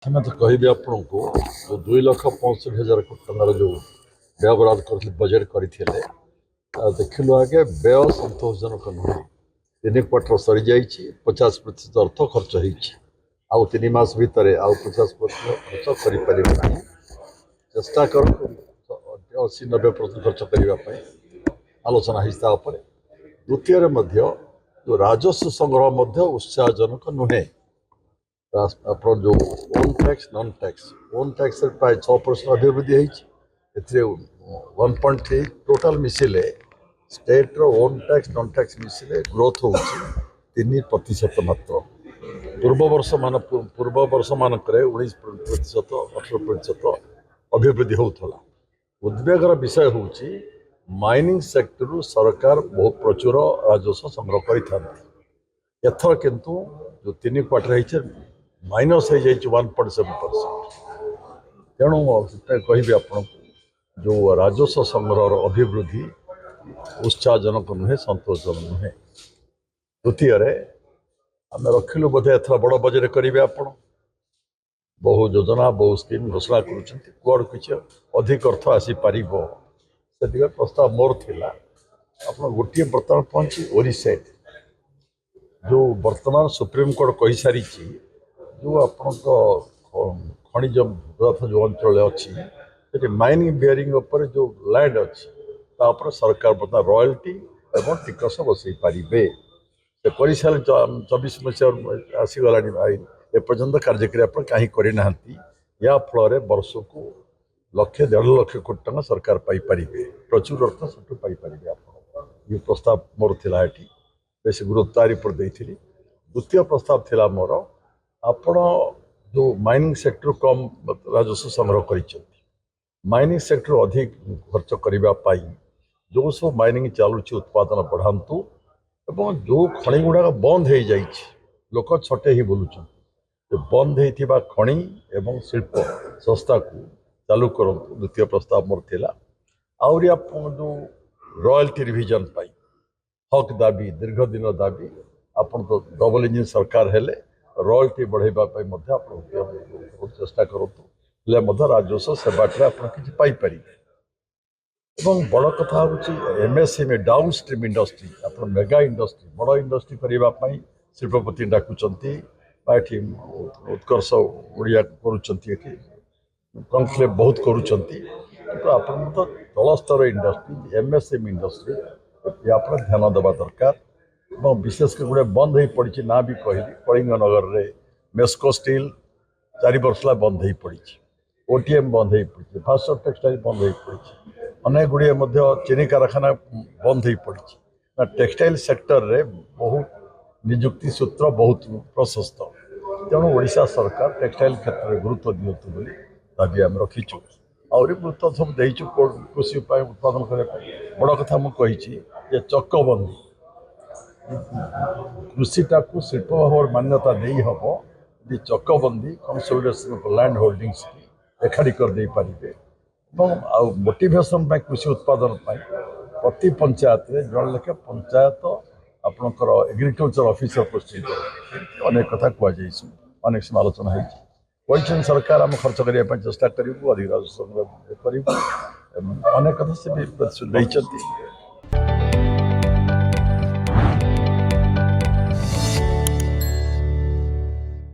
मैं तो कहि आपण को जो 2,65,000 कोटी टंकार जो व्यय बराद कर बजेट करते देखिलु आगे व्यय संतोषजनक नुहे 3 क्वार्टर सरी जा 50% अर्थ खर्च हो 3 मास भितर आउ 50% खर्च कर चेष्टा कर 80-90% खर्च करने आलोचना होता द्वितीय जो राजस्व संग्रह उत्साहजनक नुहे जो own tax non tax own tax प्राय 6% अभिवृद्धि होती 1.3 टोटाल मिसिले स्टेट रो ओन टैक्स नॉन टैक्स मिसिले ग्रोथ हो 3% मात्र पूर्व वर्ष मानक 19% 18% अभिवृद्धि होता उद्वेगर विषय हूँ माइनिंग सेक्टर सरकार बहुत प्रचुर राजस्व संग्रह करथर किंतु जो 3 क्वार्टर माइनस हो 1.7%। तेणु कहि आपण जो राजस्व संग्रह अभिवृद्धि उत्साहजनक नुहे संतोषजनक नुहे। द्वितीय आम रखिलु बोधे एथर बड़ बजेट करेंगे आपण बहु योजना बहु स्कीम घोषणा कर किसी अधिक अर्थ आसीपर से प्रस्ताव मोर थिला आप गोटे बर्तमान पहुँची ओरिसेट जो वर्तमान सुप्रीम कोर्ट कही सारी जो आपण खनिज पदार्थ जो अंचल अच्छी माइनिंग बियरिंग उपर जो लैंड अच्छी सरकार बर्तमान रॉयल्टी एवं टिकस बसई पारे से कर सारे 24 मसीह आसीगला आईन एपर्यंत कार्यक्रिया कहीं करना या फल वर्ष को 1.5 लाख कोटी टंका सरकार पाइपर प्रचुर अर्थ से पाइपर ये प्रस्ताव मोर थिला बेस गुरुत्व रिपोर्ट देती। द्वितीय प्रस्ताव थिला मोर आपण जो माइनिंग सेक्टर कम राजस्व संग्रह कर माइनिंग सेक्टर अधिक खर्च करने जो सब माइनिंग चलुची उत्पादन बढ़ातु एवं जो खनि गुड़ाक बंद हो जाए लोक छटे ही बुलूँ बंद होता खनि एवं शिल्प संस्था को चालू करूँ। द्वितीय प्रस्ताव मोर थिला आहरी आप जो रॉयल्टी रिविजन पाई हक दाबी दीर्घ दिन दाबी आपन तो डबल इंजिन सरकार हेले रॉयल्टी बढ़ाई चेष्टा करूँ राजस्व से बाटे आप किसी बड़ कथा हूँ एमएसएमई डाउन स्ट्रीम इंडस्ट्री आप मेगा इंडस्ट्री बड़ इंडस्ट्री करने शिल्पपति डाकुंटे उत्कर्ष ओडिया कनक्लेव बहुत करुँच तल स्तर इंडस्ट्री एमएसएमई इंडस्ट्री या ध्यान देवा दरकार विशेषकर गोटे बंद हो पड़ी ना भी कहली कलिंग नगर में मेस्को स्टील 4 वर्ष बंद हो पड़ी ओटीएम बंद हो पड़ी फास्टर टेक्सटाइल बंद हो पड़ी अनेक गुड़िए चीनी कारखाना बंद हो पड़ी टेक्सटाइल सेक्टर रे बहुत निजुक्ति सूत्र बहुत प्रशस्त तेणु ओडिशा सरकार टेक्सटाइल क्षेत्र में गुरुत्व दिंतु बोली दाबी आम रखीचु आहरी गुरुत्व सब देचु कृषि उत्पादन करने बड़ कथा मुझे चकबंदी कृषिटा को शिल्प भाव मान्यता नहीं हम चकबंदी कंसोलिडेशन ऑफ लैंड होल्डिंग्स की एकाठी करदे पारे मोटिवेशन कृषि उत्पादन प्रति पंचायत जन लेखे पंचायत आपणकर एग्रीकल्चर ऑफिसर पोस्टिंग अनेक कथा कहुई अनेक समय आलोचना होती सरकार आम खर्च करने चेष्टा करूँ अधिक राजस्व करूँ अनेक कथा से भी